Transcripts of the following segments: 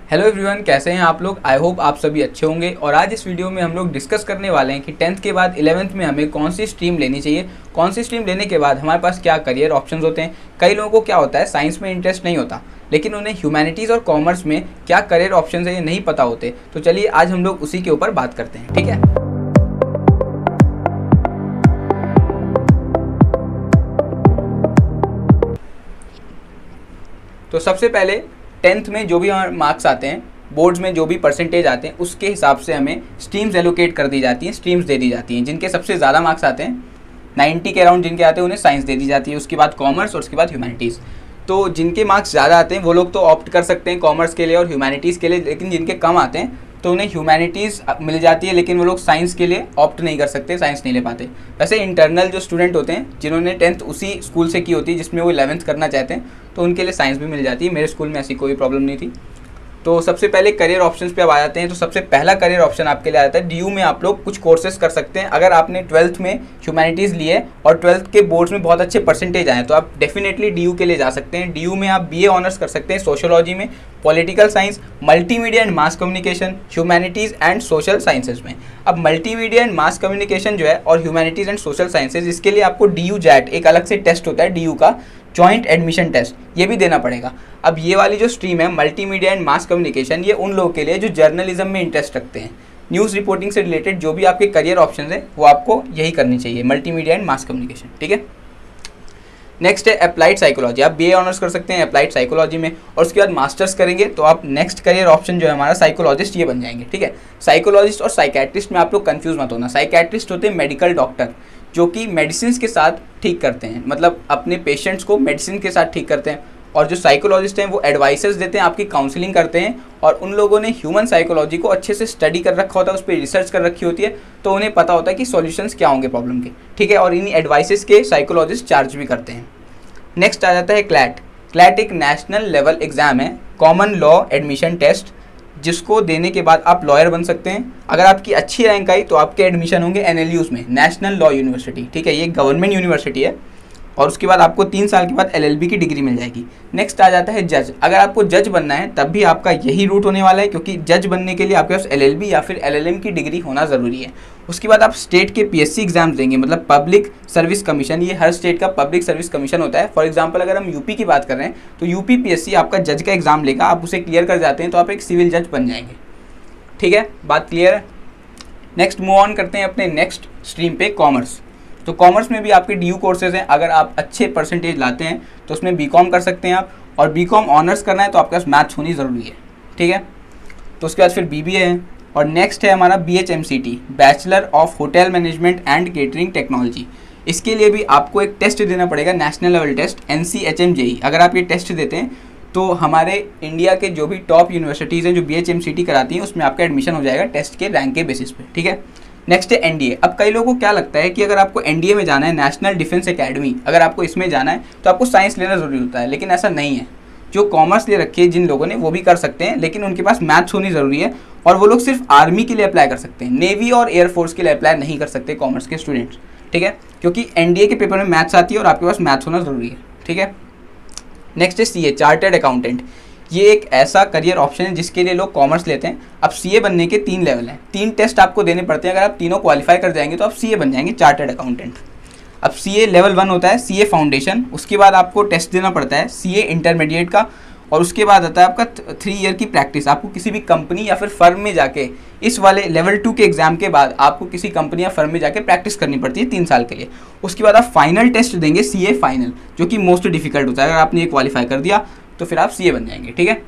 Hello everyone, कैसे हैं आप लोग। आई होप आप सभी अच्छे होंगे। और आज इस वीडियो में हम लोग डिस्कस करने वाले हैं कि 10th के बाद 11th में हमें कौन सी स्ट्रीम लेनी चाहिए, कौन सी स्ट्रीम लेने के बाद हमारे पास क्या करियर ऑप्शंस होते हैं। कई लोगों को क्या होता है, साइंस में इंटरेस्ट नहीं होता, लेकिन उन्हें ह्यूमैनिटीज़ और कॉमर्स में क्या करियर ऑप्शन है ये नहीं पता होते। तो चलिए आज हम लोग उसी के ऊपर बात करते हैं, ठीक है। तो सबसे पहले 10th में जो भी हमारे मार्क्स आते हैं, बोर्ड्स में जो भी परसेंटेज आते हैं, उसके हिसाब से हमें स्ट्रीम्स एलोकेट कर दी जाती हैं, स्ट्रीम्स दे दी जाती हैं। जिनके सबसे ज़्यादा मार्क्स आते हैं 90 के अराउंड जिनके आते हैं, उन्हें साइंस दे दी जाती है, उसके बाद कॉमर्स और उसके बाद ह्यूमैनिटीज़। तो जिनके मार्क्स ज़्यादा आते हैं वो लोग तो ऑप्ट कर सकते हैं कॉमर्स के लिए और ह्यूमैनिटीज़ के लिए, लेकिन जिनके कम आते हैं तो उन्हें ह्यूमैनिटीज़ मिल जाती है, लेकिन वो लोग साइंस के लिए ऑप्ट नहीं कर सकते, साइंस नहीं ले पाते। वैसे इंटरनल जो स्टूडेंट होते हैं जिन्होंने 10th उसी स्कूल से की होती है जिसमें वो 11th करना चाहते हैं, तो उनके लिए साइंस भी मिल जाती है। मेरे स्कूल में ऐसी कोई प्रॉब्लम नहीं थी। तो सबसे पहले करियर ऑप्शंस पे अब आ जाते हैं। तो सबसे पहला करियर ऑप्शन आपके लिए आता है डीयू में आप लोग कुछ कोर्सेज कर सकते हैं। अगर आपने 12th में ह्यूमैनिटीज़ लिए और 12th के बोर्ड्स में बहुत अच्छे परसेंटेज आए तो आप डेफिनेटली डीयू के लिए जा सकते हैं। डीयू में आप बीए ऑनर्स कर सकते हैं सोशियोलॉजी में, political science, multimedia and mass communication, humanities and social sciences में। अब मल्टीमीडिया एंड मास कम्युनिकेशन जो है और ह्यूमैनिटीज़ एंड सोशल साइंसेज, इसके लिए आपको डीयू जैट एक अलग से टेस्ट होता है, डीयू का जॉइंट एडमिशन टेस्ट, ये भी देना पड़ेगा। अब ये वाली जो स्ट्रीम है मल्टीमीडिया एंड मास कम्युनिकेशन, ये उन लोगों के लिए जो जर्नलिज्म में इंटरेस्ट रखते हैं। न्यूज़ रिपोर्टिंग से रिलेटेड जो भी आपके करियर ऑप्शन है वो आपको यही करनी चाहिए, मल्टीमीडिया एंड मास कम्युनिकेशन, ठीक है। नेक्स्ट है अप्लाइड साइकोलॉजी। आप बीए ऑनर्स कर सकते हैं अप्लाइड साइकोलॉजी में, और उसके बाद मास्टर्स करेंगे तो आप नेक्स्ट करियर ऑप्शन जो है हमारा साइकोलॉजिस्ट ये बन जाएंगे, ठीक है। साइकोलॉजिस्ट और साइकेट्रिस्ट में आप लोग कंफ्यूज मत होना। साइकेट्रिस्ट होते हैं मेडिकल डॉक्टर जो कि मेडिसिन के साथ ठीक करते हैं, मतलब अपने पेशेंट्स को मेडिसिन के साथ ठीक करते हैं। और जो साइकोलॉजिस्ट हैं वो एडवाइसेस देते हैं, आपकी काउंसलिंग करते हैं। और उन लोगों ने ह्यूमन साइकोलॉजी को अच्छे से स्टडी कर रखा होता है, उस पर रिसर्च कर रखी होती है, तो उन्हें पता होता है कि सॉल्यूशंस क्या होंगे प्रॉब्लम के, ठीक है। और इन एडवाइसेस के साइकोलॉजिस्ट चार्ज भी करते हैं। नेक्स्ट आ जाता है क्लैट। क्लैट एक नेशनल लेवल एग्जाम है, कॉमन लॉ एडमिशन टेस्ट, जिसको देने के बाद आप लॉयर बन सकते हैं। अगर आपकी अच्छी रैंक आई तो आपके एडमिशन होंगे एनएलयूज़ में, नेशनल लॉ यूनिवर्सिटी, ठीक है। ये गवर्नमेंट यूनिवर्सिटी है। और उसके बाद आपको 3 साल के बाद एलएलबी की डिग्री मिल जाएगी। नेक्स्ट आ जाता है जज। अगर आपको जज बनना है तब भी आपका यही रूट होने वाला है, क्योंकि जज बनने के लिए आपके पास एलएलबी या फिर एलएलएम की डिग्री होना ज़रूरी है। उसके बाद आप स्टेट के पीएससी एग्जाम्स देंगे, मतलब पब्लिक सर्विस कमीशन। ये हर स्टेट का पब्लिक सर्विस कमीशन होता है। फॉर एग्जाम्पल अगर हम यूपी की बात कर रहे हैं तो यूपी पीएससी आपका जज का एग्जाम लेगा, आप उसे क्लियर कर जाते हैं तो आप एक सिविल जज बन जाएंगे, ठीक है। बात क्लियर है। नेक्स्ट मूव ऑन करते हैं अपने नेक्स्ट स्ट्रीम पे, कॉमर्स। तो कॉमर्स में भी आपके डीयू कोर्सेज हैं। अगर आप अच्छे परसेंटेज लाते हैं तो उसमें बीकॉम कर सकते हैं आप, और बीकॉम ऑनर्स करना है तो आपके पास मैथ्स होनी ज़रूरी है, ठीक है। तो उसके बाद फिर बीबीए है। और नेक्स्ट है हमारा BHMCT, bachelor of hotel management and catering technology. इसके लिए भी आपको एक टेस्ट देना पड़ेगा, नेशनल लेवल टेस्ट, NCHM-JEE। अगर आप ये टेस्ट देते हैं तो हमारे इंडिया के जो भी टॉप यूनिवर्सिटीज़ हैं जो बीएचएमसीटी कराती हैं उसमें आपका एडमिशन हो जाएगा टेस्ट के रैंक के बेसिस पे, ठीक है। नेक्स्ट है एनडीए। अब कई लोगों को क्या लगता है कि अगर आपको एनडीए में जाना है, नेशनल डिफेंस एकेडमी, अगर आपको इसमें जाना है तो आपको साइंस लेना ज़रूरी होता है, लेकिन ऐसा नहीं है। जो कॉमर्स ले रखी है जिन लोगों ने वो भी कर सकते हैं, लेकिन उनके पास मैथ्स होनी ज़रूरी है। और वो लोग सिर्फ आर्मी के लिए अप्लाई कर सकते हैं, नेवी और एयरफोर्स के लिए अप्लाई नहीं कर सकते कॉमर्स के स्टूडेंट्स, ठीक है, क्योंकि एनडीए के पेपर में मैथ्स आती है और आपके पास मैथ्स होना ज़रूरी है, ठीक है। नेक्स्ट है सीए, चार्टर्ड अकाउंटेंट। ये एक ऐसा करियर ऑप्शन है जिसके लिए लोग कॉमर्स लेते हैं। अब सीए बनने के 3 लेवल हैं, 3 टेस्ट आपको देने पड़ते हैं। अगर आप तीनों क्वालिफाई कर जाएंगे तो आप सीए बन जाएंगे, चार्टर्ड अकाउंटेंट। अब सीए लेवल 1 होता है सीए फाउंडेशन, उसके बाद आपको टेस्ट देना पड़ता है सीए इंटरमीडिएट का, और उसके बाद आता है आपका 3 ईयर की प्रैक्टिस। आपको किसी भी कंपनी या फिर फर्म में जाके इस वाले लेवल 2 के एग्जाम के बाद आपको किसी कंपनी या फर्म में जाके प्रैक्टिस करनी पड़ती है 3 साल के लिए। उसके बाद आप फाइनल टेस्ट देंगे सीए फाइनल, जो कि मोस्ट डिफिकल्ट होता है। अगर आपने ये क्वालिफाई कर दिया तो फिर आप सीए बन जाएंगे, ठीक है।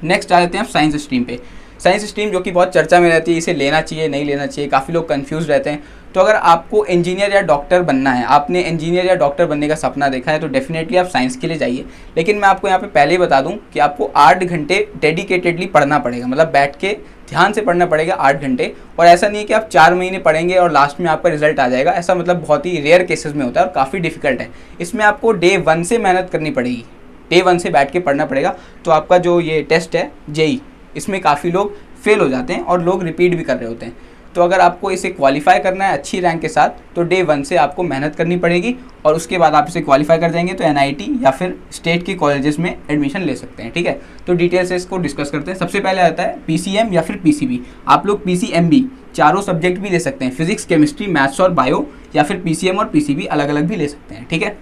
नेक्स्ट आ जाते हैं आप साइंस स्ट्रीम पे। साइंस स्ट्रीम जो कि बहुत चर्चा में रहती है, इसे लेना चाहिए नहीं लेना चाहिए, काफ़ी लोग कंफ्यूज रहते हैं। तो अगर आपको इंजीनियर या डॉक्टर बनना है, आपने इंजीनियर या डॉक्टर बनने का सपना देखा है, तो डेफिनेटली आप साइंस के लिए जाइए। लेकिन मैं आपको यहाँ पे पहले ही बता दूँ कि आपको 8 घंटे डेडिकेटेडली पढ़ना पड़ेगा, मतलब बैठ के ध्यान से पढ़ना पड़ेगा 8 घंटे। और ऐसा नहीं है कि आप 4 महीने पढ़ेंगे और लास्ट में आपका रिजल्ट आ जाएगा, ऐसा मतलब बहुत ही रेयर केसेस में होता है और काफ़ी डिफिकल्ट है। इसमें आपको डे 1 से मेहनत करनी पड़ेगी, डे 1 से बैठ के पढ़ना पड़ेगा। तो आपका जो ये टेस्ट है जेई, इसमें काफ़ी लोग फेल हो जाते हैं और लोग रिपीट भी कर रहे होते हैं। तो अगर आपको इसे क्वालिफाई करना है अच्छी रैंक के साथ तो डे 1 से आपको मेहनत करनी पड़ेगी और उसके बाद आप इसे क्वालिफाई कर जाएंगे तो NIT या फिर स्टेट के कॉलेजेस में एडमिशन ले सकते हैं। ठीक है, तो डिटेल से इसको डिस्कस करते हैं। सबसे पहले आता है PCM या फिर PCB। आप लोग PCMB चारों सब्जेक्ट भी ले सकते हैं, फिजिक्स, केमिस्ट्री, मैथ्स और बायो, या फिर PCM और PCB अलग अलग भी ले सकते हैं। ठीक है,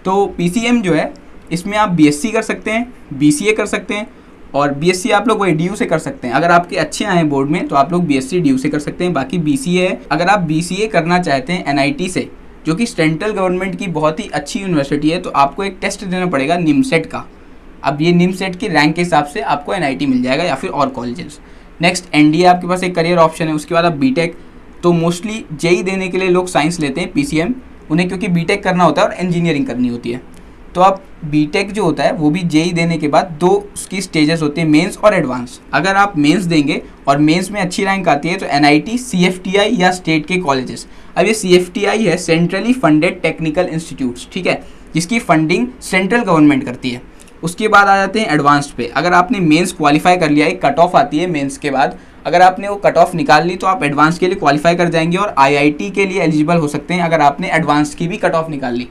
तो PCM जो है इसमें आप BSc कर सकते हैं, BCA कर सकते हैं, और BSc आप लोग वही DU से कर सकते हैं। अगर आपके अच्छे आए बोर्ड में तो आप लोग BSc DU से कर सकते हैं। बाकी BCA है, अगर आप BCA करना चाहते हैं NIT से, जो कि सेंट्रल गवर्नमेंट की बहुत ही अच्छी यूनिवर्सिटी है, तो आपको एक टेस्ट देना पड़ेगा निमसेट का। अब ये निमसेट की रैंक के हिसाब से आपको NIT मिल जाएगा या फिर और कॉलेजेस। नेक्स्ट NDA आपके पास एक करियर ऑप्शन है। उसके बाद आप BTech, तो मोस्टली JEE देने के लिए लोग साइंस लेते हैं PCM, उन्हें क्योंकि BTech करना होता है और इंजीनियरिंग करनी होती है। तो आप BTech जो होता है वो भी JEE देने के बाद 2 उसकी स्टेजेस होते हैं, मेंस और एडवांस। अगर आप मेंस देंगे और मेंस में अच्छी रैंक आती है तो NIT, CFTI या स्टेट के कॉलेजेस। अब ये CFTI है सेंट्रली फंडेड टेक्निकल इंस्टीट्यूट्स, ठीक है, जिसकी फंडिंग सेंट्रल गवर्नमेंट करती है। उसके बाद आ जाते हैं एडवांस्ड पे। अगर आपने मेंस क्वालिफाई कर लिया, एक कट ऑफ आती है मेंस के बाद, अगर आपने वो कट ऑफ निकाल ली तो आप एडवांस के लिए क्वालिफाई कर जाएंगे और IIT के लिए एलिजिबल हो सकते हैं अगर आपने एडवांस की भी कट ऑफ निकाल ली।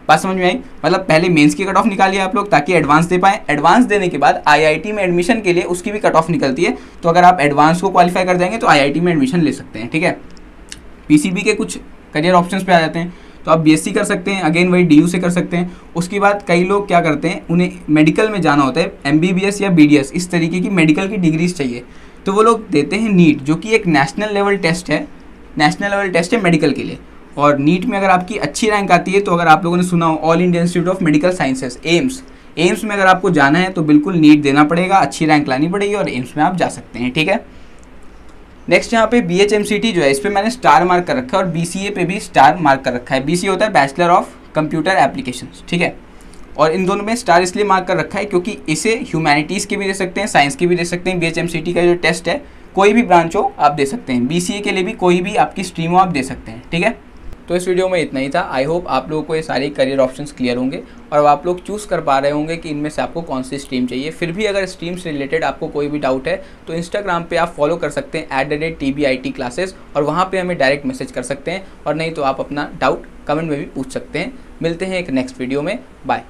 बात समझ में आई? मतलब पहले मेंस की कट ऑफ निकालिए आप लोग ताकि एडवांस दे पाएँ। एडवांस देने के बाद IIT में एडमिशन के लिए उसकी भी कट ऑफ निकलती है, तो अगर आप एडवांस को क्वालिफाई कर जाएंगे तो IIT में एडमिशन ले सकते हैं। ठीक है, PCB के कुछ करियर ऑप्शंस पे आ जाते हैं। तो आप BSc कर सकते हैं, अगेन वही DU से कर सकते हैं। उसके बाद कई लोग क्या करते हैं, उन्हें मेडिकल में जाना होता है, MBBS या BDS, इस तरीके की मेडिकल की डिग्रीज चाहिए, तो वो लोग देते हैं नीट, जो कि एक नेशनल लेवल टेस्ट है। नेशनल लेवल टेस्ट है मेडिकल के लिए। और नीट में अगर आपकी अच्छी रैंक आती है तो अगर आप लोगों ने सुना हो all India institute of medical sciences, AIIMS में अगर आपको जाना है तो बिल्कुल नीट देना पड़ेगा, अच्छी रैंक लानी पड़ेगी और एम्स में आप जा सकते हैं। ठीक है, नेक्स्ट यहाँ पे BHMCT जो है, इस पर मैंने स्टार मार्क कर रखा है और BCA पे भी स्टार मार्क कर रखा है। BCA होता है बैचलर ऑफ कंप्यूटर एप्लीकेशंस, ठीक है, और इन दोनों में स्टार इसलिए मार्क कर रखा है क्योंकि इसे ह्यूमैनिटीज़ के भी दे सकते हैं, साइंस के भी दे सकते हैं। BHMCT का जो टेस्ट है कोई भी ब्रांच हो आप दे सकते हैं। BCA के लिए भी कोई भी आपकी स्ट्रीम हो आप दे सकते हैं। ठीक है, तो इस वीडियो में इतना ही था। आई होप आप लोगों को ये सारे करियर ऑप्शंस क्लियर होंगे और अब आप लोग चूज़ कर पा रहे होंगे कि इनमें से आपको कौन सी स्ट्रीम चाहिए। फिर भी अगर स्ट्रीम से रिलेटेड आपको कोई भी डाउट है तो इंस्टाग्राम पे आप फॉलो कर सकते हैं @TBIT क्लासेस, और वहाँ पे हमें डायरेक्ट मैसेज कर सकते हैं, और नहीं तो आप अपना डाउट कमेंट में भी पूछ सकते हैं। मिलते हैं एक नेक्स्ट वीडियो में, बाय।